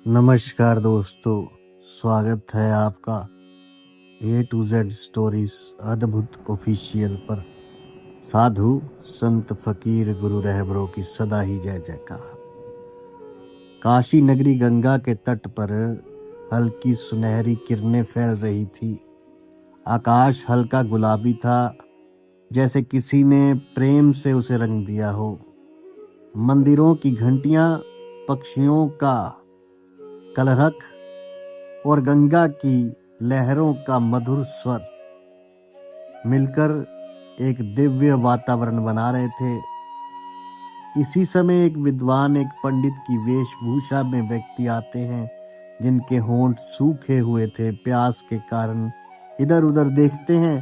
नमस्कार दोस्तों, स्वागत है आपका A to Z स्टोरीज अद्भुत ऑफिशियल पर। साधु संत फकीर गुरु रहबरों की सदा ही जय जयकार। काशी नगरी गंगा के तट पर हल्की सुनहरी किरणें फैल रही थी। आकाश हल्का गुलाबी था, जैसे किसी ने प्रेम से उसे रंग दिया हो। मंदिरों की घंटियां, पक्षियों का कलरव और गंगा की लहरों का मधुर स्वर मिलकर एक दिव्य वातावरण बना रहे थे। इसी समय एक विद्वान, एक पंडित की वेशभूषा में व्यक्ति आते हैं, जिनके होंठ सूखे हुए थे प्यास के कारण। इधर उधर देखते हैं,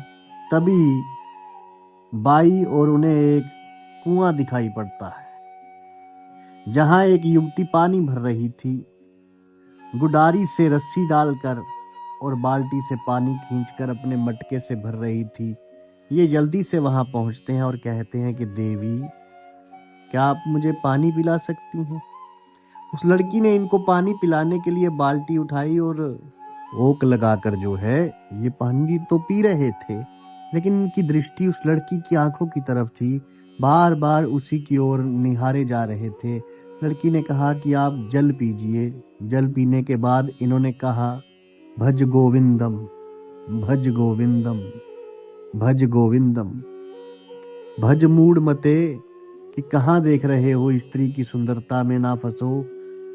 तभी बाई और उन्हें एक कुआं दिखाई पड़ता है, जहां एक युवती पानी भर रही थी। गुडारी से रस्सी डालकर और बाल्टी से पानी खींचकर अपने मटके से भर रही थी। ये जल्दी से वहां पहुंचते हैं और कहते हैं कि देवी, क्या आप मुझे पानी पिला सकती हैं? उस लड़की ने इनको पानी पिलाने के लिए बाल्टी उठाई और ओक लगाकर जो है ये पानी तो पी रहे थे, लेकिन इनकी दृष्टि उस लड़की की आंखों की तरफ थी। बार बार उसी की ओर निहारे जा रहे थे। लड़की ने कहा कि आप जल पीजिए। जल पीने के बाद इन्होंने कहा, भज गोविंदम, भज गोविंदम, भज गोविंदम। भज मूड मते, कि कहाँ देख रहे हो, स्त्री की सुंदरता में ना फंसो,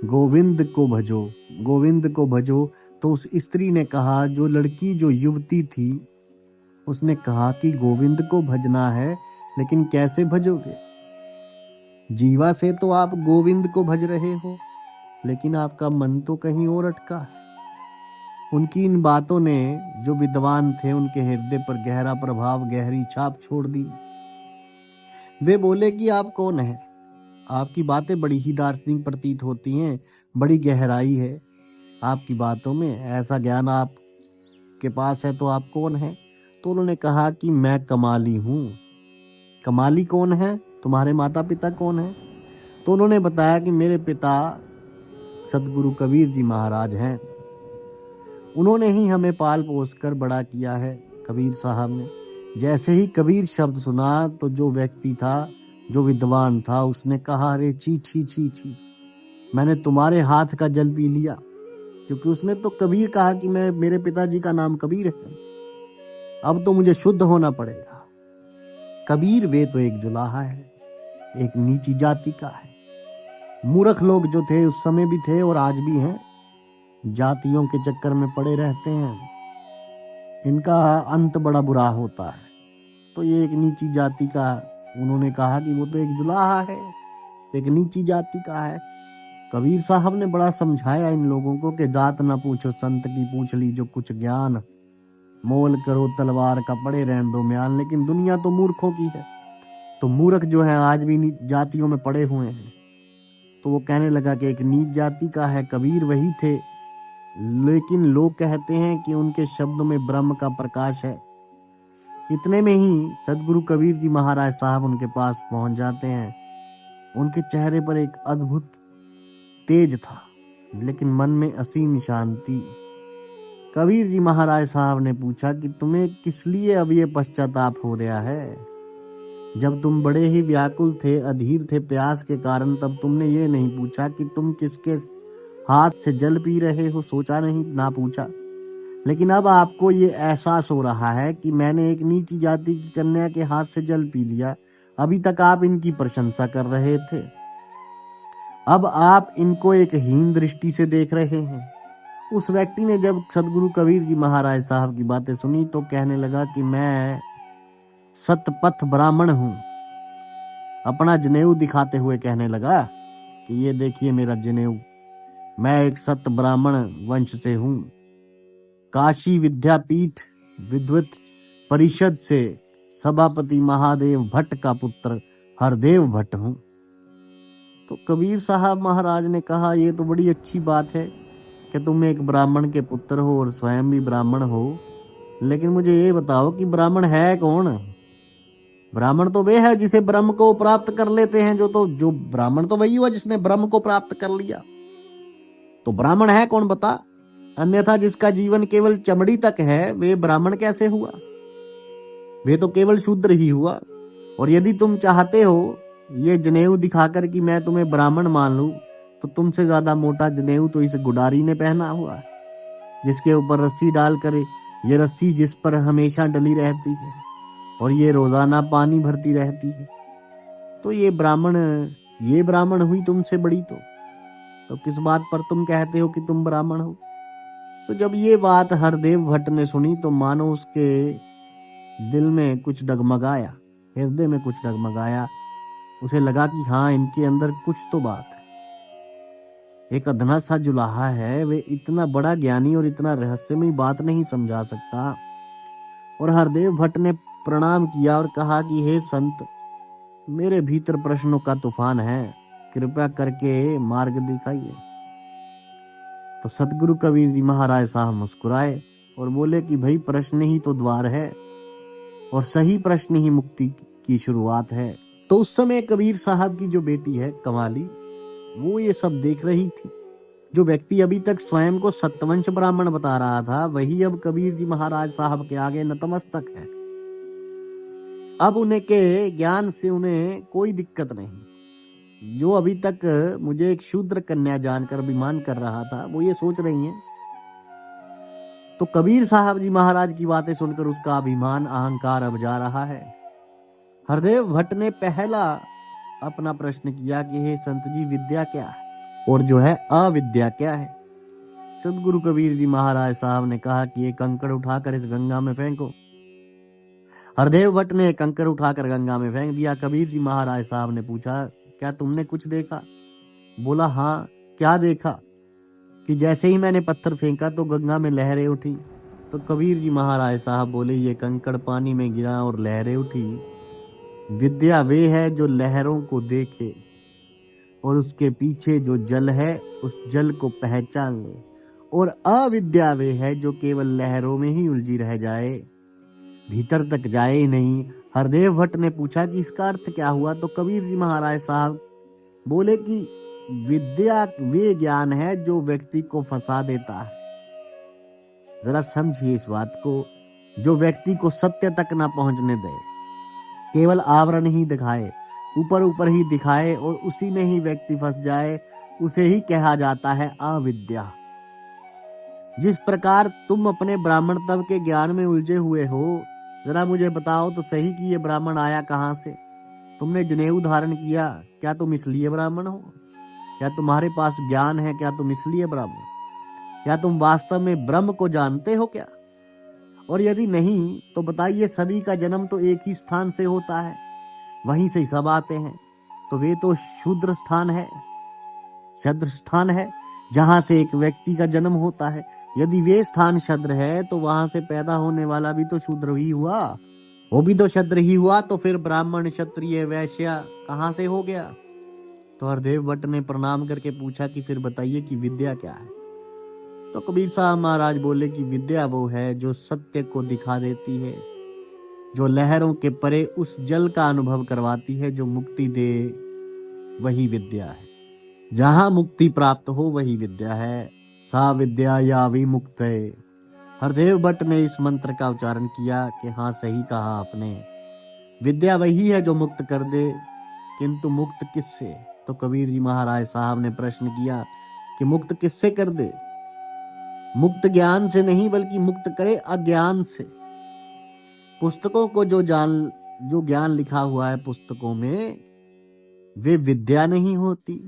गोविंद को भजो, गोविंद को भजो। तो उस स्त्री ने कहा, जो लड़की, जो युवती थी, उसने कहा कि गोविंद को भजना है, लेकिन कैसे भजोगे? जीवा से तो आप गोविंद को भज रहे हो, लेकिन आपका मन तो कहीं और अटका है। उनकी इन बातों ने जो विद्वान थे, उनके हृदय पर गहरा प्रभाव, गहरी छाप छोड़ दी। वे बोले कि आप कौन हैं? आपकी बातें बड़ी ही दार्शनिक प्रतीत होती हैं, बड़ी गहराई है आपकी बातों में, ऐसा ज्ञान आपके पास है, तो आप कौन हैं? तो उन्होंने कहा कि मैं कमाली हूँ। कमाली कौन है? तुम्हारे माता पिता कौन है? तो उन्होंने बताया कि मेरे पिता सतगुरु कबीर जी महाराज हैं। उन्होंने ही हमें पाल पोस कर बड़ा किया है। कबीर साहब ने जैसे ही कबीर शब्द सुना, तो जो व्यक्ति था, जो विद्वान था, उसने कहा, अरे छी छी छी छी, मैंने तुम्हारे हाथ का जल पी लिया। क्योंकि उसने तो कबीर कहा कि मेरे पिताजी का नाम कबीर है, अब तो मुझे शुद्ध होना पड़ेगा। कबीर वे तो एक जुलाहा है, एक नीची जाति का है। मूर्ख लोग जो थे उस समय भी थे और आज भी हैं, जातियों के चक्कर में पड़े रहते हैं, इनका अंत बड़ा बुरा होता है। तो ये एक नीची जाति का, उन्होंने कहा कि वो तो एक जुलाहा है, एक नीची जाति का है। कबीर साहब ने बड़ा समझाया इन लोगों को कि जात ना पूछो संत की, पूछ ली जो कुछ ज्ञान, मोल करो तलवार का, पड़े रहने दो म्यान। लेकिन दुनिया तो मूर्खों की है, तो मूर्ख जो है आज भी जातियों में पड़े हुए हैं। तो वो कहने लगा कि एक नीच जाति का है, कबीर वही थे, लेकिन लोग कहते हैं कि उनके शब्दों में ब्रह्म का प्रकाश है। इतने में ही सदगुरु कबीर जी महाराज साहब उनके पास पहुंच जाते हैं। उनके चेहरे पर एक अद्भुत तेज था, लेकिन मन में असीम शांति। कबीर जी महाराज साहब ने पूछा कि तुम्हें किस लिए अब ये पश्चाताप हो रहा है? जब तुम बड़े ही व्याकुल थे, अधीर थे प्यास के कारण, तब तुमने ये नहीं पूछा कि तुम किसके हाथ से जल पी रहे हो, सोचा नहीं, ना पूछा। लेकिन अब आपको ये एहसास हो रहा है कि मैंने एक नीची जाति की कन्या के हाथ से जल पी लिया। अभी तक आप इनकी प्रशंसा कर रहे थे, अब आप इनको एक हीन दृष्टि से देख रहे हैं। उस व्यक्ति ने जब सदगुरु कबीर जी महाराज साहब की बातें सुनी, तो कहने लगा कि मैं सतपथ ब्राह्मण हूं। अपना जनेऊ दिखाते हुए कहने लगा कि ये देखिए मेरा जनेऊ, मैं एक सत ब्राह्मण वंश से हूं। काशी विद्यापीठ विद्वत परिषद से सभापति महादेव भट्ट का पुत्र हरदेव भट्ट हूं। तो कबीर साहब महाराज ने कहा, ये तो बड़ी अच्छी बात है कि तुम एक ब्राह्मण के पुत्र हो और स्वयं भी ब्राह्मण हो, लेकिन मुझे ये बताओ कि ब्राह्मण है कौन? ब्राह्मण तो वे है जिसे ब्रह्म को प्राप्त कर लेते हैं। जो ब्राह्मण तो वही हुआ जिसने ब्रह्म को प्राप्त कर लिया। तो ब्राह्मण है कौन बता? अन्यथा जिसका जीवन केवल चमड़ी तक है वे ब्राह्मण कैसे हुआ? वे तो केवल शूद्र ही हुआ। और यदि तुम चाहते हो ये जनेऊ दिखाकर कि मैं तुम्हें ब्राह्मण मान लूं, तो तुमसे ज्यादा मोटा जनेऊ तो इस गुडारी ने पहना हुआ है, जिसके ऊपर रस्सी डालकर, ये रस्सी जिस पर हमेशा डली रहती है और ये रोजाना पानी भरती रहती है। तो ये ब्राह्मण हुई तुमसे बड़ी। तो किस बात पर तुम कहते हो कि तुम ब्राह्मण हो? तो जब ये बात हरदेव भट्ट ने सुनी तो मानो उसके दिल में कुछ डगमगाया, हृदय में कुछ डगमगाया। उसे लगा कि हाँ, इनके अंदर कुछ तो बात है। एक अधना सा जुलाहा है, वे इतना बड़ा ज्ञानी और इतना रहस्यमय बात नहीं समझा सकता। और हरदेव भट्ट ने प्रणाम किया और कहा कि हे संत, मेरे भीतर प्रश्नों का तूफान है, कृपया करके मार्ग दिखाइए। तो सतगुरु कबीर जी महाराज साहब मुस्कुराए और बोले कि भाई, प्रश्न ही तो द्वार है और सही प्रश्न ही मुक्ति की शुरुआत है। तो उस समय कबीर साहब की जो बेटी है कमाली, वो ये सब देख रही थी। जो व्यक्ति अभी तक स्वयं को सतवंश ब्राह्मण बता रहा था, वही अब कबीर जी महाराज साहब के आगे नतमस्तक है। अब उन्हें के ज्ञान से उन्हें कोई दिक्कत नहीं। जो अभी तक मुझे एक शूद्र कन्या जानकर अभिमान कर रहा था, वो ये सोच रही हैं। तो कबीर साहब जी महाराज की बातें सुनकर उसका अभिमान, अहंकार अब जा रहा है। हरदेव भट्ट ने पहला अपना प्रश्न किया कि हे संत जी, विद्या क्या है और जो है अविद्या क्या है? सदगुरु कबीर जी महाराज साहब ने कहा कि एक कंकड़ उठाकर इस गंगा में फेंको। हरदेव भट्ट ने एक कंकड़ उठाकर गंगा में फेंक दिया। कबीर जी महाराज साहब ने पूछा, क्या तुमने कुछ देखा? बोला, हाँ। क्या देखा? कि जैसे ही मैंने पत्थर फेंका तो गंगा में लहरें उठी। तो कबीर जी महाराज साहब बोले, ये कंकड़ पानी में गिरा और लहरें उठी। विद्या वे है जो लहरों को देखे और उसके पीछे जो जल है उस जल को पहचान ले। और अविद्या वे है जो केवल लहरों में ही उलझी रह जाए, भीतर तक जाए ही नहीं। हरदेव भट्ट ने पूछा कि इसका अर्थ क्या हुआ? तो कबीर जी महाराज साहब बोले कि विद्या वे ज्ञान है जो व्यक्ति को फंसा देता है। जरा समझिए इस बात को, जो व्यक्ति को सत्य तक ना पहुंचने दे, केवल आवरण ही दिखाए, ऊपर ऊपर ही दिखाए और उसी में ही व्यक्ति फंस जाए, उसे ही कहा जाता है अविद्या। जिस प्रकार तुम अपने ब्राह्मण तब के ज्ञान में उलझे हुए हो, जरा मुझे बताओ तो सही कि ये ब्राह्मण आया कहां से? तुमने जनेऊ धारण किया, क्या तुम इसलिए ब्राह्मण हो? क्या तुम्हारे पास ज्ञान है, क्या तुम इसलिए ब्राह्मण? क्या तुम वास्तव में ब्रह्म को जानते हो क्या? और यदि नहीं तो बताइए, सभी का जन्म तो एक ही स्थान से होता है, वहीं से सब आते हैं। तो वे तो शूद्र स्थान है, शद्र स्थान है, जहां से एक व्यक्ति का जन्म होता है। यदि वे स्थान शद्र है तो वहां से पैदा होने वाला भी तो शूद्र ही हुआ, वो भी तो शद्र ही हुआ। तो फिर ब्राह्मण, क्षत्रिय, वैश्य कहां से हो गया? तो हरदेव भट्ट ने प्रणाम करके पूछा कि फिर बताइए कि विद्या क्या है? तो कबीर साहब महाराज बोले कि विद्या वो है जो सत्य को दिखा देती है, जो लहरों के परे उस जल का अनुभव करवाती है जो मुक्ति दे, वही विद्या है। जहां मुक्ति प्राप्त हो वही विद्या है। सा विद्या या विमुक्त है। हरदेव भट्ट ने इस मंत्र का उच्चारण किया कि हाँ, सही कहा आपने, विद्या वही है जो मुक्त कर दे, किंतु मुक्त किससे? तो कबीर जी महाराज साहब ने प्रश्न किया कि मुक्त किससे कर दे? मुक्त ज्ञान से नहीं, बल्कि मुक्त करे अज्ञान से। पुस्तकों को जो ज्ञान लिखा हुआ है पुस्तकों में, वे विद्या नहीं होती।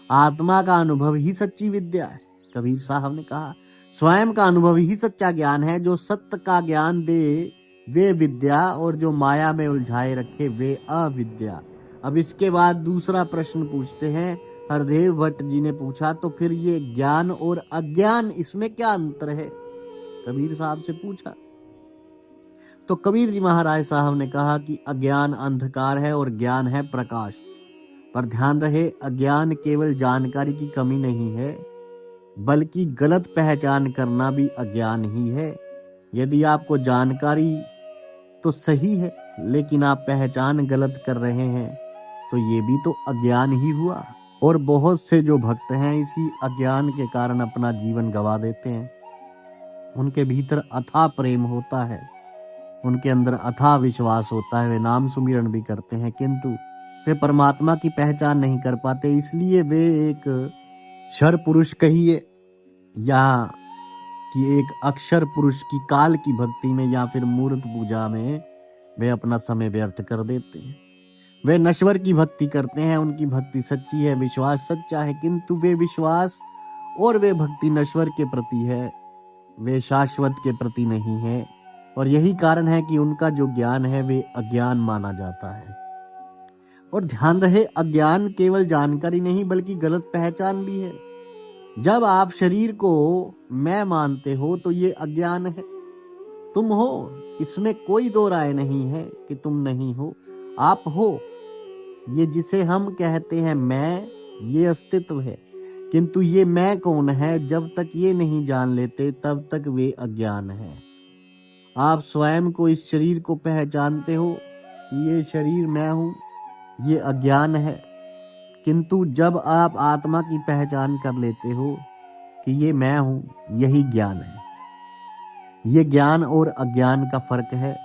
आत्मा का अनुभव ही सच्ची विद्या है। कबीर साहब ने कहा, स्वयं का अनुभव ही सच्चा ज्ञान है। जो सत्य का ज्ञान दे वे विद्या, और जो माया में उलझाए रखे वे अविद्या। अब इसके बाद दूसरा प्रश्न पूछते हैं। हरदेव भट्ट जी ने पूछा, तो फिर ये ज्ञान और अज्ञान, इसमें क्या अंतर है? कबीर साहब से पूछा। तो कबीर जी महाराज साहब ने कहा कि अज्ञान अंधकार है और ज्ञान है प्रकाश। पर ध्यान रहे, अज्ञान केवल जानकारी की कमी नहीं है, बल्कि गलत पहचान करना भी अज्ञान ही है। यदि आपको जानकारी तो सही है, लेकिन आप पहचान गलत कर रहे हैं, तो ये भी तो अज्ञान ही हुआ। और बहुत से जो भक्त हैं इसी अज्ञान के कारण अपना जीवन गंवा देते हैं। उनके भीतर अथाह प्रेम होता है, उनके अंदर अथाह विश्वास होता है, वे नाम सुमिरन भी करते हैं, किंतु वे परमात्मा की पहचान नहीं कर पाते। इसलिए वे एक क्षर पुरुष कहिए या कि एक अक्षर पुरुष की काल की भक्ति में या फिर मूर्त पूजा में वे अपना समय व्यर्थ कर देते हैं। वे नश्वर की भक्ति करते हैं, उनकी भक्ति सच्ची है, विश्वास सच्चा है, किंतु वे विश्वास और वे भक्ति नश्वर के प्रति है, वे शाश्वत के प्रति नहीं है। और यही कारण है कि उनका जो ज्ञान है वे अज्ञान माना जाता है। और ध्यान रहे, अज्ञान केवल जानकारी नहीं बल्कि गलत पहचान भी है। जब आप शरीर को मैं मानते हो तो ये अज्ञान है। तुम हो, इसमें कोई दो राय नहीं है कि तुम नहीं हो, आप हो। ये जिसे हम कहते हैं मैं, ये अस्तित्व है, किंतु ये मैं कौन है जब तक ये नहीं जान लेते तब तक वे अज्ञान है। आप स्वयं को, इस शरीर को पहचानते हो, ये शरीर मैं हूं, ये अज्ञान है। किंतु जब आप आत्मा की पहचान कर लेते हो कि ये मैं हूं, यही ज्ञान है। ये ज्ञान और अज्ञान का फर्क है।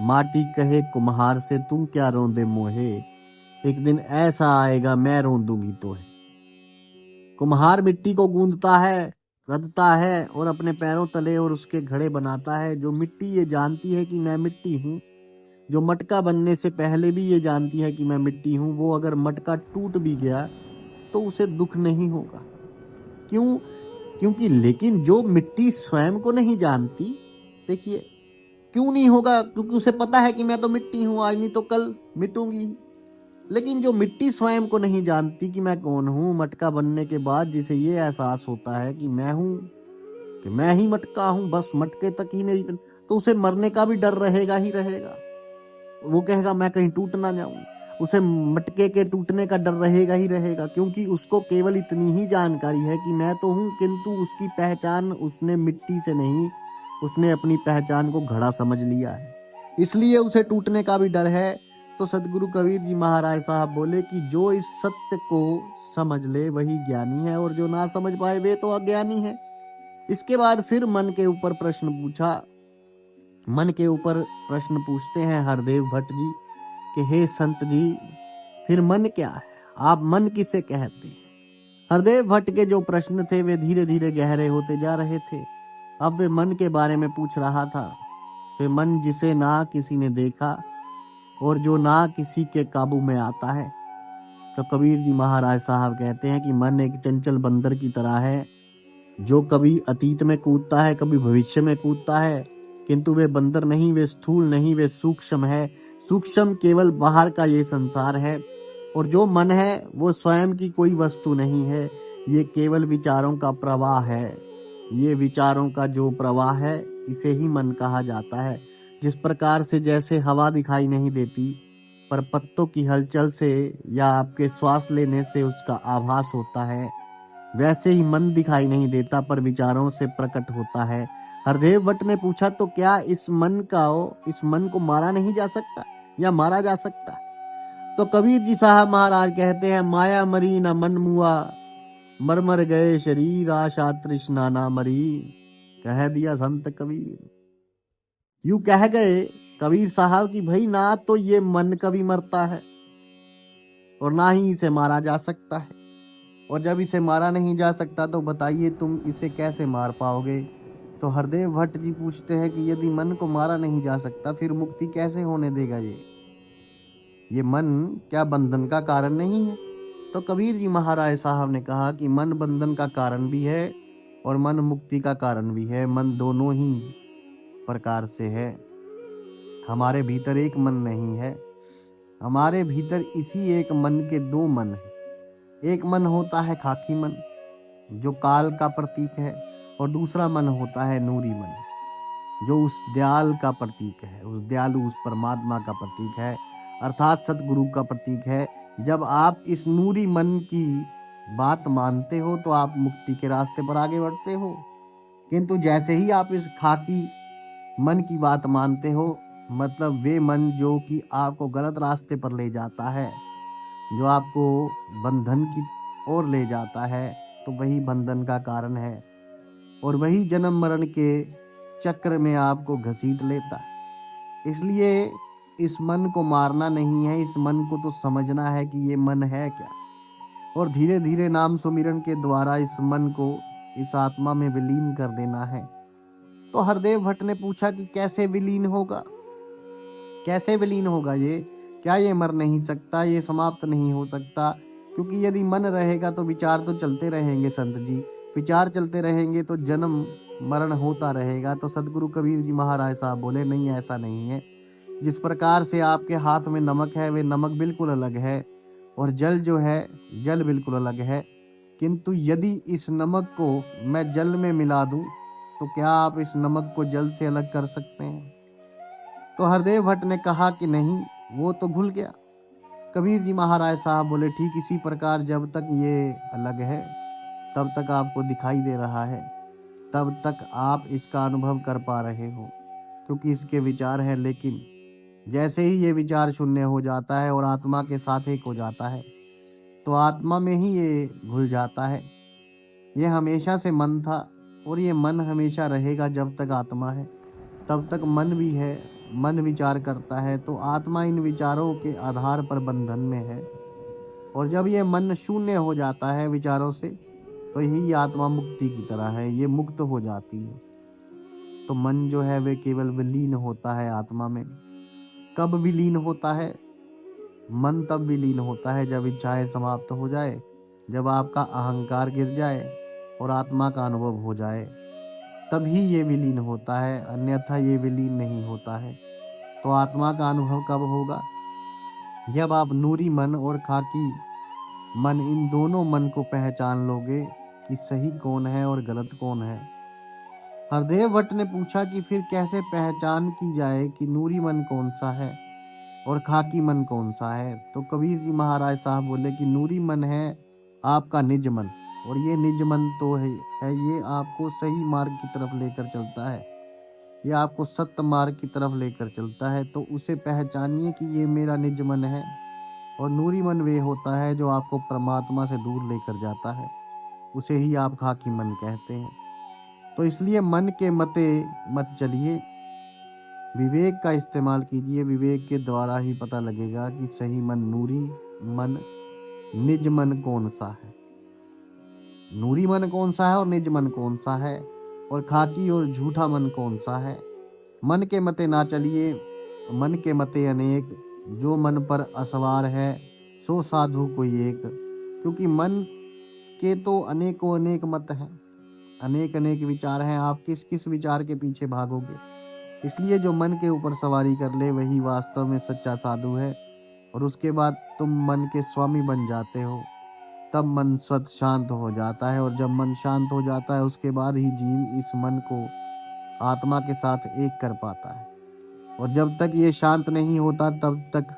माटी कहे कुम्हार से तुम क्या रोंदे मोहे, एक दिन ऐसा आएगा मैं रोंदूंगी तो है। कुम्हार मिट्टी को गूंदता है, रदता है और अपने पैरों तले और उसके घड़े बनाता है। जो मिट्टी ये जानती है कि मैं मिट्टी हूँ, जो मटका बनने से पहले भी ये जानती है कि मैं मिट्टी हूँ, वो अगर मटका टूट भी गया तो उसे दुख नहीं होगा। क्यों? क्योंकि लेकिन जो मिट्टी स्वयं को नहीं जानती, देखिए क्यों नहीं होगा, क्योंकि उसे पता है कि मैं तो मिट्टी हूँ, आज नहीं तो कल मिटूंगी। लेकिन जो मिट्टी स्वयं को नहीं जानती कि मैं कौन हूँ, मटका बनने के बाद जिसे ये एहसास होता है कि मैं हूँ, कि मैं ही मटका हूँ, बस मटके तक ही मेरी, तो उसे मरने का भी डर रहेगा ही रहेगा। वो कहेगा मैं कहीं टूट ना जाऊं, उसे मटके के टूटने का डर रहेगा ही रहेगा, क्योंकि उसको केवल इतनी ही जानकारी है कि मैं तो हूं, किंतु उसकी पहचान उसने मिट्टी से नहीं, उसने अपनी पहचान को घड़ा समझ लिया है, इसलिए उसे टूटने का भी डर है। तो सदगुरु कबीर जी महाराज साहब बोले कि जो इस सत्य को समझ ले वही ज्ञानी है, और जो ना समझ पाए वे तो अज्ञानी है। इसके बाद फिर मन के ऊपर प्रश्न पूछा। मन के ऊपर प्रश्न पूछते हैं हरदेव भट्ट जी कि हे संत जी, फिर मन क्या है, आप मन किसे कहते हैं? हरदेव भट्ट के जो प्रश्न थे वे धीरे धीरे गहरे होते जा रहे थे। अब वे मन के बारे में पूछ रहा था। वे मन जिसे ना किसी ने देखा और जो ना किसी के काबू में आता है। तो कबीर जी महाराज साहब कहते हैं कि मन एक चंचल बंदर की तरह है, जो कभी अतीत में कूदता है, कभी भविष्य में कूदता है, किंतु वे बंदर नहीं, वे स्थूल नहीं, वे सूक्ष्म है। सूक्ष्म केवल बाहर का ये संसार है, और जो मन है वो स्वयं की कोई वस्तु नहीं है, ये केवल विचारों का प्रवाह है। ये विचारों का जो प्रवाह है इसे ही मन कहा जाता है। जिस प्रकार से जैसे हवा दिखाई नहीं देती पर पत्तों की हलचल से या आपके श्वास लेने से उसका आभास होता है, वैसे ही मन दिखाई नहीं देता पर विचारों से प्रकट होता है। हरदेव भट्ट ने पूछा तो क्या इस मन को मारा नहीं जा सकता या मारा जा सकता? तो कबीर जी साहब महाराज कहते हैं, माया मरी न मन मुआ, मर मर गए शरीर, आशा तृष्णा ना मरी, कह दिया संत कबीर। यूं कह गए कबीर साहब कि भाई ना तो ये मन कभी मरता है और ना ही इसे मारा जा सकता है, और जब इसे मारा नहीं जा सकता तो बताइए तुम इसे कैसे मार पाओगे? तो हरदेव भट्ट जी पूछते हैं कि यदि मन को मारा नहीं जा सकता फिर मुक्ति कैसे होने देगा? ये मन क्या बंधन का कारण नहीं है? तो कबीर जी महाराज साहब ने कहा कि मन बंधन का कारण भी है और मन मुक्ति का कारण भी है। मन दोनों ही प्रकार से है। हमारे भीतर एक मन नहीं है, हमारे भीतर इसी एक मन के दो मन है। एक मन होता है खाकी मन जो काल का प्रतीक है, और दूसरा मन होता है नूरी मन जो उस दयाल का प्रतीक है, उस दयालु, उस परमात्मा का प्रतीक है, अर्थात सतगुरु का प्रतीक है। जब आप इस नूरी मन की बात मानते हो तो आप मुक्ति के रास्ते पर आगे बढ़ते हो, किंतु जैसे ही आप इस खाकी मन की बात मानते हो, मतलब वे मन जो कि आपको गलत रास्ते पर ले जाता है, जो आपको बंधन की ओर ले जाता है तो वही बंधन का कारण है और वही जन्म मरण के चक्र में आपको घसीट लेता है। इसलिए इस मन को मारना नहीं है, इस मन को तो समझना है कि ये मन है क्या, और धीरे धीरे नाम सुमिरन के द्वारा इस मन को इस आत्मा में विलीन कर देना है। तो हरदेव भट्ट ने पूछा कि कैसे विलीन होगा, कैसे विलीन होगा ये, क्या ये मर नहीं सकता, ये समाप्त नहीं हो सकता? क्योंकि यदि मन रहेगा तो विचार तो चलते रहेंगे संत जी, विचार चलते रहेंगे तो जन्म मरण होता रहेगा। तो सदगुरु कबीर जी महाराज साहब बोले नहीं, ऐसा नहीं है। जिस प्रकार से आपके हाथ में नमक है वे नमक बिल्कुल अलग है और जल जो है जल बिल्कुल अलग है, किंतु यदि इस नमक को मैं जल में मिला दूं तो क्या आप इस नमक को जल से अलग कर सकते हैं? तो हरदेव भट्ट ने कहा कि नहीं, वो तो भूल गया। कबीर जी महाराज साहब बोले ठीक इसी प्रकार जब तक ये अलग है तब तक आपको दिखाई दे रहा है, तब तक आप इसका अनुभव कर पा रहे हो क्योंकि इसके विचार है। लेकिन जैसे ही ये विचार शून्य हो जाता है और आत्मा के साथ एक हो जाता है तो आत्मा में ही ये घुल जाता है। ये हमेशा से मन था और ये मन हमेशा रहेगा। जब तक आत्मा है तब तक मन भी है, मन विचार करता है तो आत्मा इन विचारों के आधार पर बंधन में है। और जब ये मन शून्य हो जाता है विचारों से तो यही आत्मा मुक्ति की तरह है, ये मुक्त हो जाती है। तो मन जो है वे केवल विलीन होता है आत्मा में। कब विलीन होता है मन? तब विलीन होता है जब इच्छाएं समाप्त हो जाए, जब आपका अहंकार गिर जाए और आत्मा का अनुभव हो जाए, तभी ये विलीन होता है, अन्यथा ये विलीन नहीं होता है। तो आत्मा का अनुभव कब होगा? जब आप नूरी मन और खाकी मन इन दोनों मन को पहचान लोगे कि सही कौन है और गलत कौन है। हरदेव भट्ट ने पूछा कि फिर कैसे पहचान की जाए कि नूरी मन कौन सा है और खाकी मन कौन सा है? तो कबीर जी महाराज साहब बोले कि नूरी मन है आपका निज मन, और ये निज मन तो है ये आपको सही मार्ग की तरफ लेकर चलता है, ये आपको सत्य मार्ग की तरफ लेकर चलता है। तो उसे पहचानिए कि ये मेरा निज मन है। और नूरी मन वे होता है जो आपको परमात्मा से दूर लेकर जाता है, उसे ही आप खाकी मन कहते हैं। तो इसलिए मन के मते मत चलिए, विवेक का इस्तेमाल कीजिए। विवेक के द्वारा ही पता लगेगा कि सही मन, नूरी मन, निज मन कौन सा है, नूरी मन कौन सा है और निज मन कौन सा है, और खाकी और झूठा मन कौन सा है। मन के मते ना चलिए, मन के मते अनेक, जो मन पर असवार है सो साधु कोई एक। क्योंकि मन के तो अनेकों अनेक मत हैं, अनेक अनेक विचार हैं, आप किस किस विचार के पीछे भागोगे? इसलिए जो मन के ऊपर सवारी कर ले वही वास्तव में सच्चा साधु है। और उसके बाद तुम मन के स्वामी बन जाते हो, तब मन स्वत शांत हो जाता है। और जब मन शांत हो जाता है उसके बाद ही जीव इस मन को आत्मा के साथ एक कर पाता है। और जब तक ये शांत नहीं होता तब तक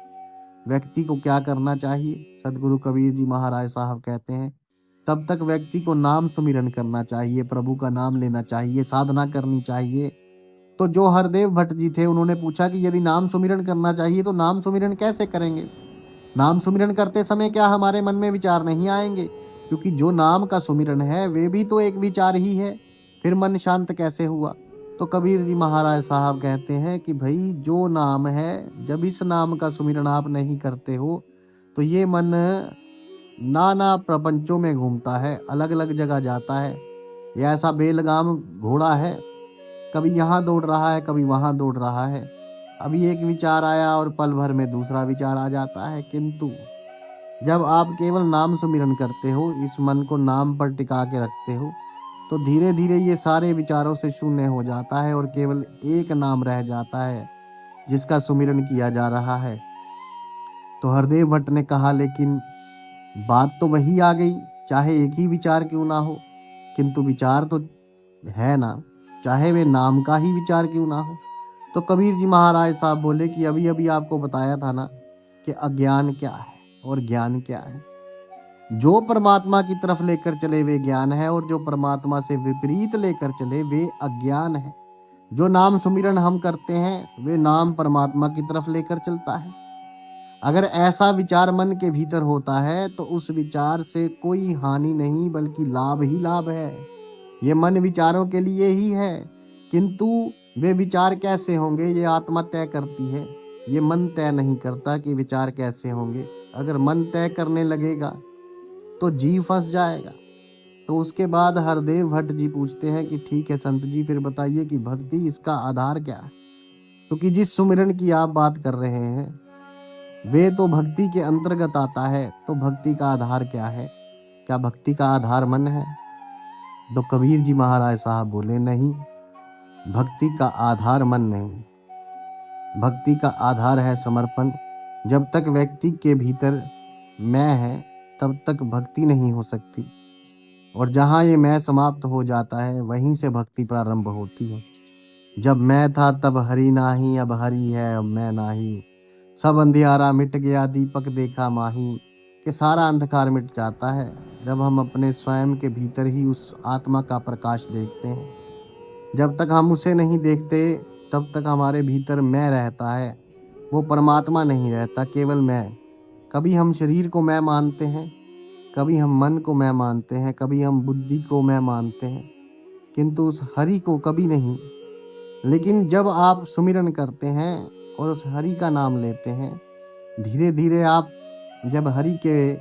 व्यक्ति को क्या करना चाहिए? सदगुरु कबीर जी महाराज साहब कहते हैं तब तक व्यक्ति को नाम सुमिरन करना चाहिए, प्रभु का नाम लेना चाहिए, साधना करनी चाहिए। तो जो हरदेव भट्ट जी थे उन्होंने पूछा कि यदि नाम सुमिरन करना चाहिए तो नाम सुमिरन कैसे करेंगे? नाम सुमिरन करते समय क्या हमारे मन में विचार नहीं आएंगे? क्योंकि जो नाम का सुमिरन है वे भी तो एक विचार ही है, फिर मन शांत कैसे हुआ? तो कबीर जी महाराज साहब कहते हैं कि भाई जो नाम है, जब इस नाम का सुमिरन आप नहीं करते हो तो ये मन नाना प्रपंचों में घूमता है, अलग अलग जगह जाता है। ये ऐसा बेलगाम घोड़ा है, कभी यहाँ दौड़ रहा है कभी वहाँ दौड़ रहा है। अभी एक विचार आया और पल भर में दूसरा विचार आ जाता है। किंतु जब आप केवल नाम सुमिरन करते हो, इस मन को नाम पर टिका के रखते हो, तो धीरे धीरे ये सारे विचारों से शून्य हो जाता है और केवल एक नाम रह जाता है जिसका सुमिरन किया जा रहा है। तो हरदेव भट्ट ने कहा लेकिन बात तो वही आ गई, चाहे एक ही विचार क्यों ना हो, किंतु विचार तो है ना, चाहे वे नाम का ही विचार क्यों ना हो। तो कबीर जी महाराज साहब बोले कि अभी अभी आपको बताया था ना कि अज्ञान क्या है और ज्ञान क्या है। जो परमात्मा की तरफ लेकर चले वे ज्ञान है, और जो परमात्मा से विपरीत लेकर चले वे अज्ञान है। जो नाम सुमिरन हम करते हैं वे नाम परमात्मा की तरफ लेकर चलता है, अगर ऐसा विचार मन के भीतर होता है तो उस विचार से कोई हानि नहीं बल्कि लाभ ही लाभ है। ये मन विचारों के लिए ही है, किंतु वे विचार कैसे होंगे ये आत्मा तय करती है। ये मन तय नहीं करता कि विचार कैसे होंगे। अगर मन तय करने लगेगा तो जीव फंस जाएगा। तो उसके बाद हरदेव भट्ट जी पूछते हैं कि ठीक है संत जी, फिर बताइए कि भक्ति इसका आधार क्या है, क्योंकि जिस सुमिरन की आप बात कर रहे हैं वे तो भक्ति के अंतर्गत आता है, तो भक्ति का आधार क्या है? क्या भक्ति का आधार मन है? तो कबीर जी महाराज साहब बोले नहीं, भक्ति का आधार मन नहीं, भक्ति का आधार है समर्पण। जब तक व्यक्ति के भीतर मैं है तब तक भक्ति नहीं हो सकती, और जहाँ ये मैं समाप्त हो जाता है वहीं से भक्ति प्रारंभ होती है। जब मैं था तब हरि नाही, अब हरि है अब मैं नाही, सब अंधियारा मिट गया दीपक देखा माही। कि सारा अंधकार मिट जाता है जब हम अपने स्वयं के भीतर ही उस आत्मा का प्रकाश देखते हैं। जब तक हम उसे नहीं देखते तब तक हमारे भीतर मैं रहता है, वो परमात्मा नहीं रहता, केवल मैं। कभी हम शरीर को मैं मानते हैं, कभी हम मन को मैं मानते हैं, कभी हम बुद्धि को मैं मानते हैं, किंतु उस हरि को कभी नहीं। लेकिन जब आप सुमिरन करते हैं और उस हरि का नाम लेते हैं, धीरे धीरे आप जब हरि के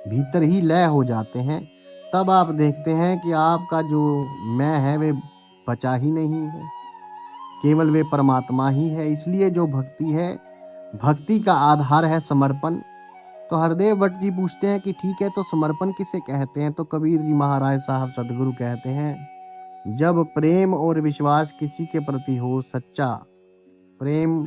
भीतर ही लय हो जाते हैं, तब आप देखते हैं कि आपका जो मैं है वे बचा ही नहीं है, केवल वे परमात्मा ही है। इसलिए जो भक्ति है, भक्ति का आधार है समर्पण। तो हरदेव भट्ट जी पूछते हैं कि ठीक है, तो समर्पण किसे कहते हैं? तो कबीर जी महाराज साहब सदगुरु कहते हैं, जब प्रेम और विश्वास किसी के प्रति हो, सच्चा प्रेम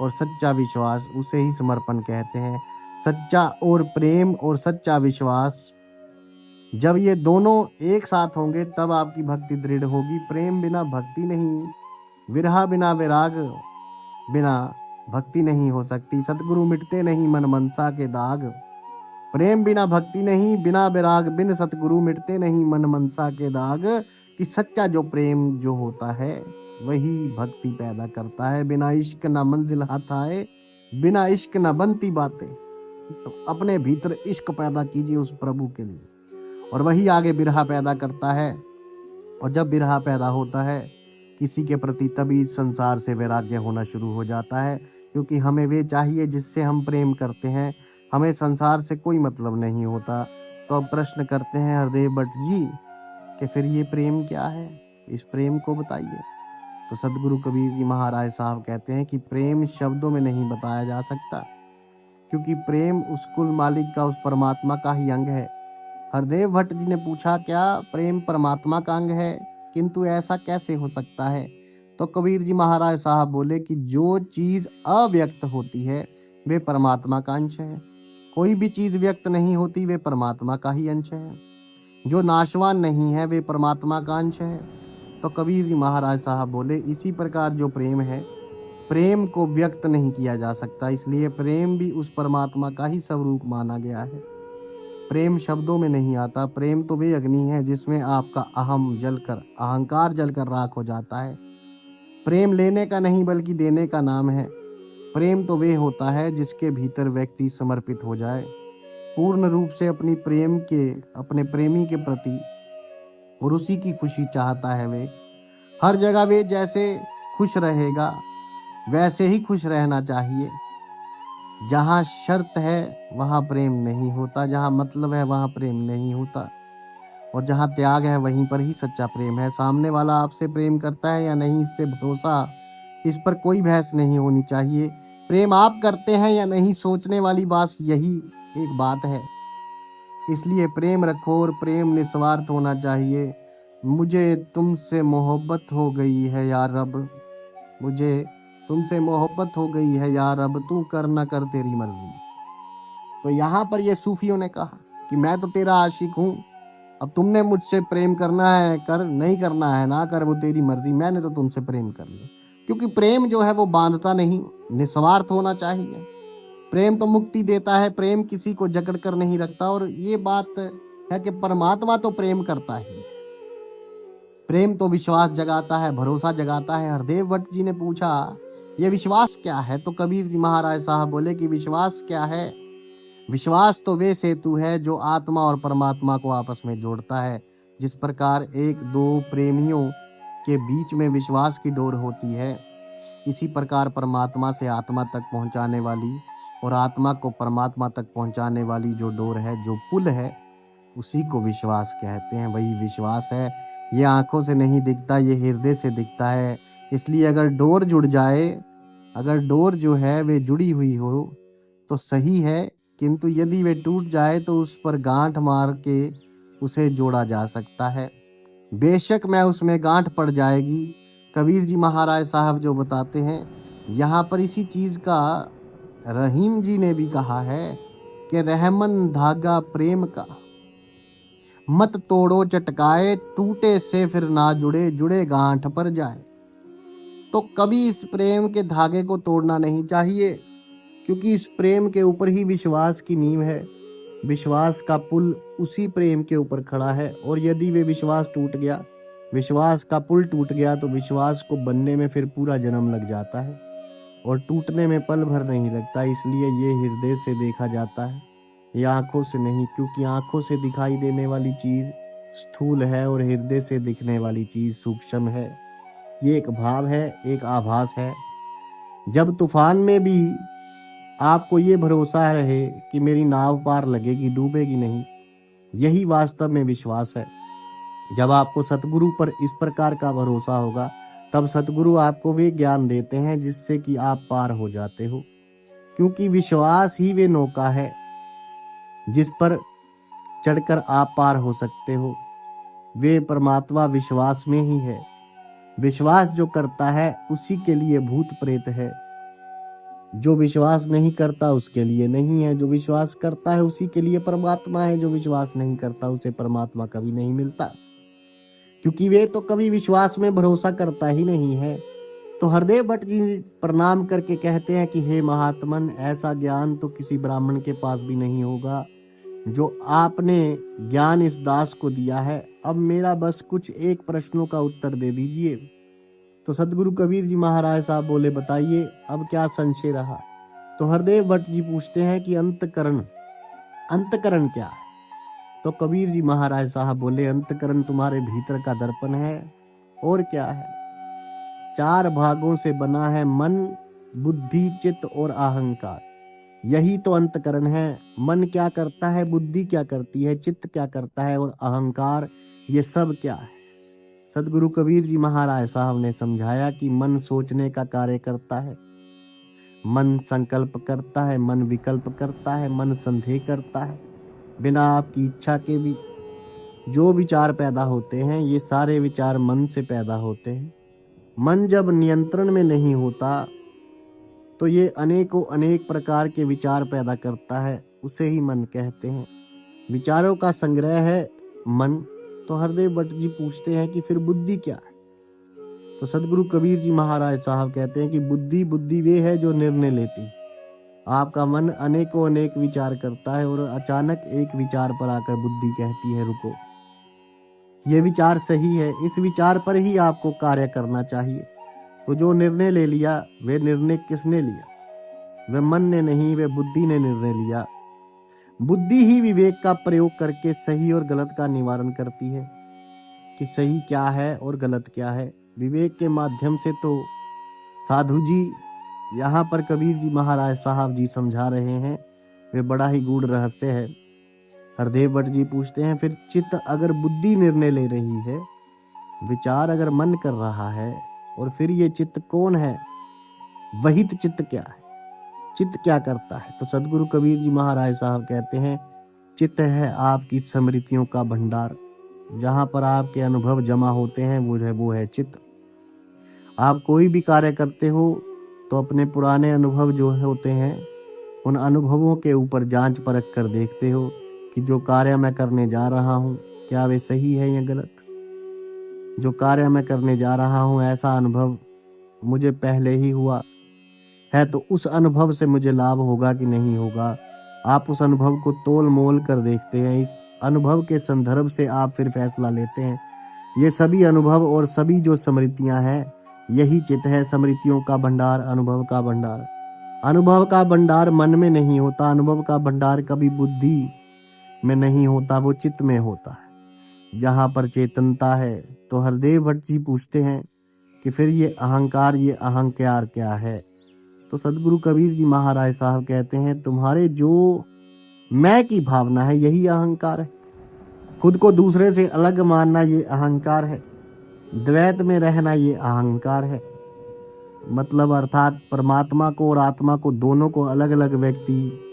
और सच्चा विश्वास, उसे ही समर्पण कहते हैं। सच्चा और प्रेम और सच्चा विश्वास, जब ये दोनों एक साथ होंगे तब आपकी भक्ति दृढ़ होगी। प्रेम बिना भक्ति नहीं, विरह बिना विराग बिना भक्ति नहीं हो सकती। सतगुरु मिटते नहीं मन मनसा के दाग, प्रेम बिना भक्ति नहीं, बिना विराग बिन सतगुरु मिटते नहीं मन मनसा के दाग। कि सच्चा जो प्रेम जो होता है वही भक्ति पैदा करता है। बिना इश्क ना मंजिल हाथ आए, बिना इश्क ना बनती बातें। तो अपने भीतर इश्क पैदा कीजिए उस प्रभु के लिए, और वही आगे बिरहा पैदा करता है। और जब बिरहा पैदा होता है किसी के प्रति, तभी इस संसार से वैराग्य होना शुरू हो जाता है, क्योंकि हमें वे चाहिए जिससे हम प्रेम करते हैं। हमें संसार से कोई मतलब नहीं होता। तो अब प्रश्न करते हैं हरदेव भट्ट जी कि फिर ये प्रेम क्या है, इस प्रेम को बताइए। तो सदगुरु कबीर जी महाराज साहब कहते हैं कि प्रेम शब्दों में नहीं बताया जा सकता, क्योंकि प्रेम उस कुल मालिक का, उस परमात्मा का ही अंग है। हरदेव भट्ट जी ने पूछा, क्या प्रेम परमात्मा का अंग है? किंतु ऐसा कैसे हो सकता है? तो कबीर जी महाराज साहब बोले कि जो चीज अव्यक्त होती है वे परमात्मा का अंश है। कोई भी चीज व्यक्त नहीं होती, वे परमात्मा का ही अंश है। जो नाशवान नहीं है वे परमात्मा का अंश है। तो कबीर जी महाराज साहब बोले, इसी प्रकार जो प्रेम है, प्रेम को व्यक्त नहीं किया जा सकता, इसलिए प्रेम भी उस परमात्मा का ही स्वरूप माना गया है। प्रेम शब्दों में नहीं आता। प्रेम तो वे अग्नि है जिसमें आपका अहम जलकर, अहंकार जलकर राख हो जाता है। प्रेम लेने का नहीं बल्कि देने का नाम है। प्रेम तो वे होता है जिसके भीतर व्यक्ति समर्पित हो जाए पूर्ण रूप से अपनी प्रेम के, अपने प्रेमी के प्रति, और उसी की खुशी चाहता है। वे हर जगह वे जैसे खुश रहेगा वैसे ही खुश रहना चाहिए। जहाँ शर्त है वहाँ प्रेम नहीं होता, जहाँ मतलब है वहाँ प्रेम नहीं होता, और जहाँ त्याग है वहीं पर ही सच्चा प्रेम है। सामने वाला आपसे प्रेम करता है या नहीं, इससे भरोसा, इस पर कोई बहस नहीं होनी चाहिए। प्रेम आप करते हैं या नहीं, सोचने वाली बात यही एक बात है। इसलिए प्रेम रखो और प्रेम निस्वार्थ होना चाहिए। मुझे तुमसे मोहब्बत हो गई है यार रब, मुझे तुमसे मोहब्बत हो गई है यार, अब तू कर ना कर तेरी मर्जी। तो यहाँ पर ये सूफियों ने कहा कि मैं तो तेरा आशिक हूँ, अब तुमने मुझसे प्रेम करना है कर, नहीं करना है ना कर, वो तेरी मर्जी, मैंने तो तुमसे प्रेम कर लिया। क्योंकि प्रेम जो है वो बांधता नहीं, निस्वार्थ होना चाहिए। प्रेम तो मुक्ति देता है, प्रेम किसी को जकड़ कर नहीं रखता। और ये बात है कि परमात्मा तो प्रेम करता ही है। प्रेम तो विश्वास जगाता है, भरोसा जगाता है। हरदेव भट्ट जी ने पूछा ये विश्वास क्या है? तो कबीर जी महाराज साहब बोले कि विश्वास क्या है? विश्वास तो वे सेतु है जो आत्मा और परमात्मा को आपस में जोड़ता है। जिस प्रकार एक दो प्रेमियों के बीच में विश्वास की डोर होती है, इसी प्रकार परमात्मा से आत्मा तक पहुंचाने वाली और आत्मा को परमात्मा तक पहुंचाने वाली जो डोर है, जो पुल है, उसी को विश्वास कहते हैं। वही विश्वास है। ये आंखों से नहीं दिखता, ये हृदय से दिखता है। इसलिए अगर डोर जुड़ जाए, अगर डोर जो है वे जुड़ी हुई हो तो सही है, किंतु यदि वे टूट जाए तो उस पर गांठ मार के उसे जोड़ा जा सकता है। बेशक मैं उसमें गांठ पड़ जाएगी। कबीर जी महाराज साहब जो बताते हैं यहाँ पर, इसी चीज का रहीम जी ने भी कहा है कि रहमन धागा प्रेम का, मत तोड़ो चटकाए, टूटे से फिर ना जुड़े, जुड़े गांठ पर जाए। तो कभी इस प्रेम के धागे को तोड़ना नहीं चाहिए, क्योंकि इस प्रेम के ऊपर ही विश्वास की नींव है। विश्वास का पुल उसी प्रेम के ऊपर खड़ा है, और यदि वे विश्वास टूट गया, विश्वास का पुल टूट गया, तो विश्वास को बनने में फिर पूरा जन्म लग जाता है और टूटने में पल भर नहीं लगता। इसलिए ये हृदय से देखा जाता है, ये आंखों से नहीं, क्योंकि आंखों से दिखाई देने वाली चीज स्थूल है और हृदय से दिखने वाली चीज सूक्ष्म है। ये एक भाव है, एक आभास है। जब तूफान में भी आपको ये भरोसा रहे कि मेरी नाव पार लगेगी, डूबेगी नहीं, यही वास्तव में विश्वास है। जब आपको सतगुरु पर इस प्रकार का भरोसा होगा, तब सतगुरु आपको वे ज्ञान देते हैं जिससे कि आप पार हो जाते हो, क्योंकि विश्वास ही वे नौका है जिस पर चढ़कर आप पार हो सकते हो। वे परमात्मा विश्वास में ही है। विश्वास जो करता है उसी के लिए भूत प्रेत है, जो विश्वास नहीं करता उसके लिए नहीं है। जो विश्वास करता है उसी के लिए परमात्मा है, जो विश्वास नहीं करता उसे परमात्मा कभी नहीं मिलता, क्योंकि वे तो कभी विश्वास में भरोसा करता ही नहीं है। तो हरदेव भट्ट जी प्रणाम करके कहते हैं कि हे महात्मन, ऐसा ज्ञान तो किसी ब्राह्मण के पास भी नहीं होगा जो आपने ज्ञान इस दास को दिया है। अब मेरा बस कुछ एक प्रश्नों का उत्तर दे दीजिए। तो सदगुरु कबीर जी महाराज साहब बोले, बताइए अब क्या संशय रहा। तो हरदेव भट्ट जी पूछते हैं कि अंतकरण, अंतकरण क्या है? तो कबीर जी महाराज साहब बोले, अंतकरण तुम्हारे भीतर का दर्पण है, और क्या है? 4 भागों से बना है मन, बुद्धि, चित्त और अहंकार। यही तो अंतकरण है। मन क्या करता है, बुद्धि क्या करती है, चित्त क्या करता है, और अहंकार, ये सब क्या है? सदगुरु कबीर जी महाराज साहब ने समझाया कि मन सोचने का कार्य करता है, मन संकल्प करता है, मन विकल्प करता है, मन संदेह करता है। बिना आपकी इच्छा के भी जो विचार पैदा होते हैं, ये सारे विचार मन से पैदा होते हैं। मन जब नियंत्रण में नहीं होता तो ये अनेकों अनेक प्रकार के विचार पैदा करता है, उसे ही मन कहते हैं। विचारों का संग्रह है मन। तो हरदेव भट्ट जी पूछते हैं कि फिर बुद्धि क्या है? तो सदगुरु कबीर जी महाराज साहब कहते हैं कि बुद्धि, बुद्धि वे है जो निर्णय लेती। आपका मन अनेकों अनेक विचार करता है और अचानक एक विचार पर आकर बुद्धि कहती है रुको, ये विचार सही है, इस विचार पर ही आपको कार्य करना चाहिए। तो जो निर्णय ले लिया, वे निर्णय किसने लिया? वे मन ने नहीं, वे बुद्धि ने निर्णय लिया। बुद्धि ही विवेक का प्रयोग करके सही और गलत का निवारण करती है कि सही क्या है और गलत क्या है। विवेक के माध्यम से तो साधु जी यहाँ पर कबीर जी महाराज साहब जी समझा रहे हैं, वे बड़ा ही गूढ़ रहस्य है। हरदेव भट्ट जी पूछते हैं, फिर चित्त अगर बुद्धि निर्णय ले रही है, विचार अगर मन कर रहा है, और फिर ये चित्त कौन है? वही तो चित्त क्या है? चित्त क्या करता है? तो सदगुरु कबीर जी महाराज साहब कहते हैं, चित्त है आपकी स्मृतियों का भंडार। जहां पर आपके अनुभव जमा होते हैं वो है चित्त। आप कोई भी कार्य करते हो तो अपने पुराने अनुभव जो होते हैं, उन अनुभवों के ऊपर जांच परख कर देखते हो कि जो कार्य मैं करने जा रहा हूँ, क्या वे सही है या गलत। जो कार्य मैं करने जा रहा हूँ, ऐसा अनुभव मुझे पहले ही हुआ है, तो उस अनुभव से मुझे लाभ होगा कि नहीं होगा। आप उस अनुभव को तोल मोल कर देखते हैं। इस अनुभव के संदर्भ से आप फिर फैसला लेते हैं। ये सभी अनुभव और सभी जो स्मृतियां हैं, यही चित्त है स्मृतियों का भंडार, अनुभव का भंडार। अनुभव का भंडार मन में नहीं होता, अनुभव का भंडार कभी बुद्धि में नहीं होता, वो चित्त में होता है। जहाँ पर चेतनता है। तो हरदेव भट्ट जी पूछते हैं कि फिर ये अहंकार क्या है? तो सदगुरु कबीर जी महाराज साहब कहते हैं, तुम्हारे जो मैं की भावना है यही अहंकार है। खुद को दूसरे से अलग मानना ये अहंकार है। द्वैत में रहना ये अहंकार है। मतलब अर्थात परमात्मा को और आत्मा को, दोनों को अलग अलग व्यक्ति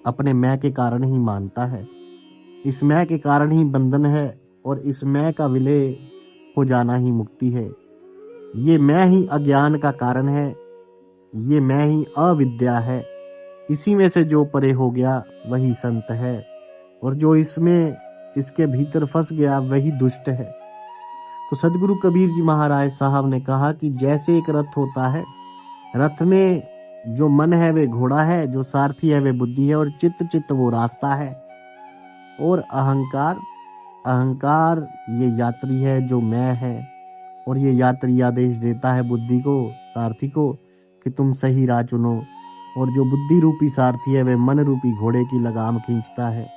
अपने मैं के कारण ही मानता है। इस मैं के कारण ही बंधन है और इस मैं का विलय हो जाना ही मुक्ति है। ये मैं ही अज्ञान का कारण है, ये मैं ही अविद्या है। इसी में से जो परे हो गया वही संत है, और जो इसके भीतर फंस गया वही दुष्ट है। तो सदगुरु कबीर जी महाराज साहब ने कहा कि जैसे एक रथ होता है, रथ में जो मन है वे घोड़ा है, जो सारथी है वे बुद्धि है, और चित्त वो रास्ता है। और अहंकार ये यात्री है जो मैं है, और ये यात्री आदेश देता है बुद्धि को, सारथी को, कि तुम सही राह चुनो। और जो बुद्धि रूपी सारथी है वे मन रूपी घोड़े की लगाम खींचता है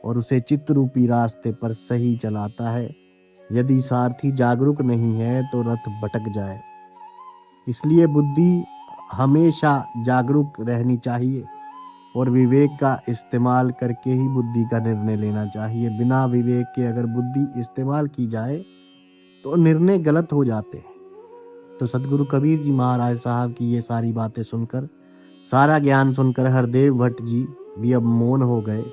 और उसे चित्त रूपी रास्ते पर सही चलाता है। यदि सारथी जागरूक नहीं है तो रथ भटक जाए। इसलिए बुद्धि हमेशा जागरूक रहनी चाहिए और विवेक का इस्तेमाल करके ही बुद्धि का निर्णय लेना चाहिए। बिना विवेक के अगर बुद्धि इस्तेमाल की जाए तो निर्णय गलत हो जाते हैं। तो सदगुरु कबीर जी महाराज साहब की ये सारी बातें सुनकर, सारा ज्ञान सुनकर हरदेव भट्ट जी भी अब मौन हो गए।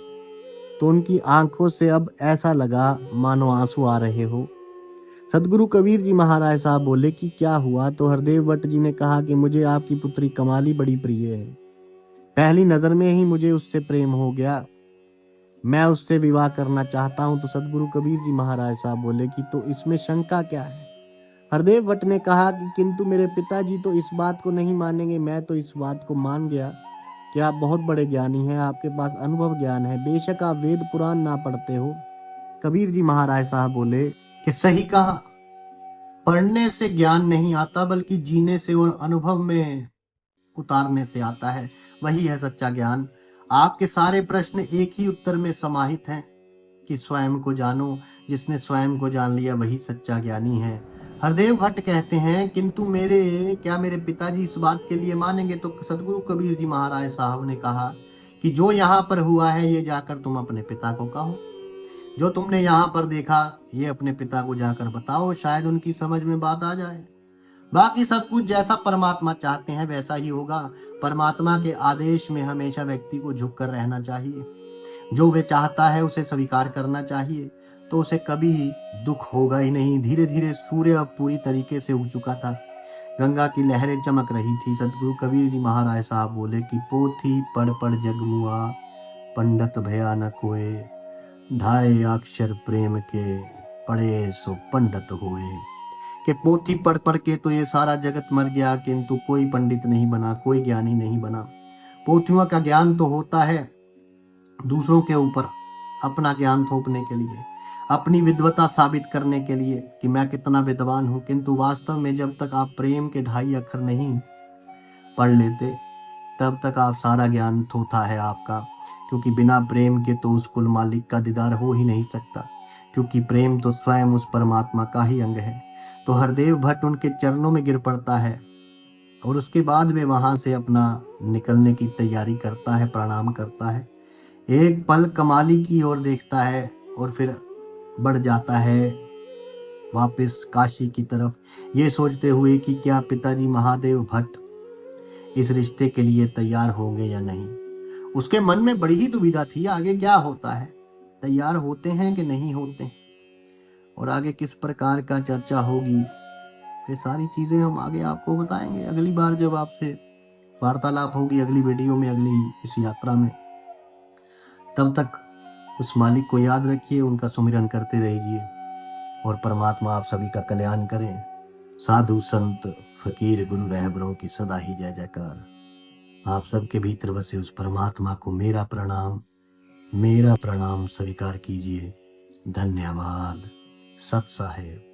तो उनकी आंखों से अब ऐसा लगा मानो आंसू आ रहे हो। सदगुरु कबीर जी महाराज साहब बोले कि क्या हुआ? तो हरदेव भट्ट जी ने कहा कि मुझे आपकी पुत्री कमाली बड़ी प्रिय है। पहली नजर में ही मुझे उससे प्रेम हो गया, मैं उससे विवाह करना चाहता हूं। तो सदगुरु कबीर जी महाराज साहब बोले कि तो इसमें शंका क्या है? हरदेव भट्ट ने कहा कि किंतु मेरे पिताजी तो इस बात को नहीं मानेंगे। मैं तो इस बात को मान गया कि आप बहुत बड़े ज्ञानी हैं, आपके पास अनुभव ज्ञान है, बेशक आप वेद पुराण ना पढ़ते हो। कबीर जी महाराज साहब बोले कि सही कहा, पढ़ने से ज्ञान नहीं आता बल्कि जीने से और अनुभव में उतारने से आता है। वही है सच्चा ज्ञान। आपके सारे प्रश्न एक ही उत्तर में समाहित हैं कि स्वयं को जानो। जिसने स्वयं को जान लिया वही सच्चा ज्ञानी है। हरदेव भट्ट कहते हैं किंतु मेरे पिताजी इस बात के लिए मानेंगे? तो सदगुरु कबीर जी महाराज साहब ने कहा कि जो यहाँ पर हुआ है ये जाकर तुम अपने पिता को कहो। जो तुमने यहाँ पर देखा ये अपने पिता को जाकर बताओ, शायद उनकी समझ में बात आ जाए। बाकी सब कुछ जैसा परमात्मा चाहते हैं वैसा ही होगा। परमात्मा के आदेश में हमेशा व्यक्ति को झुककर रहना चाहिए। जो वे चाहता है उसे स्वीकार करना चाहिए, तो उसे कभी दुख होगा ही नहीं। धीरे धीरे सूर्य अब पूरी तरीके से उग चुका था, गंगा की लहरें चमक रही थी। सदगुरु कबीर जी महाराज साहब बोले कि पोथी पढ़ पढ़ जगमुआ, पंडित भया न कोय, ढाई अक्षर प्रेम के, पढ़े सो पंडित हुए। कि पोथी पढ़ पढ़ के तो ये सारा जगत मर गया, किंतु कोई पंडित नहीं बना, कोई ज्ञानी नहीं बना। पोथियों का ज्ञान तो होता है दूसरों के ऊपर अपना ज्ञान थोपने के लिए, अपनी विद्वता साबित करने के लिए कि मैं कितना विद्वान हूँ, किंतु वास्तव में जब तक आप प्रेम के ढाई अक्षर नहीं पढ़ लेते तब तक आप सारा ज्ञान थोथा है आपका। क्योंकि बिना प्रेम के तो उस कुल मालिक का दीदार हो ही नहीं सकता, क्योंकि प्रेम तो स्वयं उस परमात्मा का ही अंग है। तो हरदेव भट्ट उनके चरणों में गिर पड़ता है और उसके बाद में वहां से अपना निकलने की तैयारी करता है, प्रणाम करता है। एक पल कमाली की ओर देखता है और फिर बढ़ जाता है वापस काशी की तरफ, ये सोचते हुए कि क्या पिताजी महादेव भट्ट इस रिश्ते के लिए तैयार होंगे या नहीं। उसके मन में बड़ी ही दुविधा थी, आगे क्या होता है, तैयार होते हैं कि नहीं होते हैं, और आगे किस प्रकार का चर्चा होगी, ये सारी चीजें हम आगे आपको बताएंगे अगली बार जब आपसे वार्तालाप होगी, अगली वीडियो में, अगली इस यात्रा में। तब तक उस मालिक को याद रखिए, उनका सुमिरन करते रहिए और परमात्मा आप सभी का कल्याण करें। साधु संत फकीर गुरु रहबरों की सदा ही जय जयकार। आप सबके भीतर बसे उस परमात्मा को मेरा प्रणाम स्वीकार कीजिए। धन्यवाद। सत साहेब।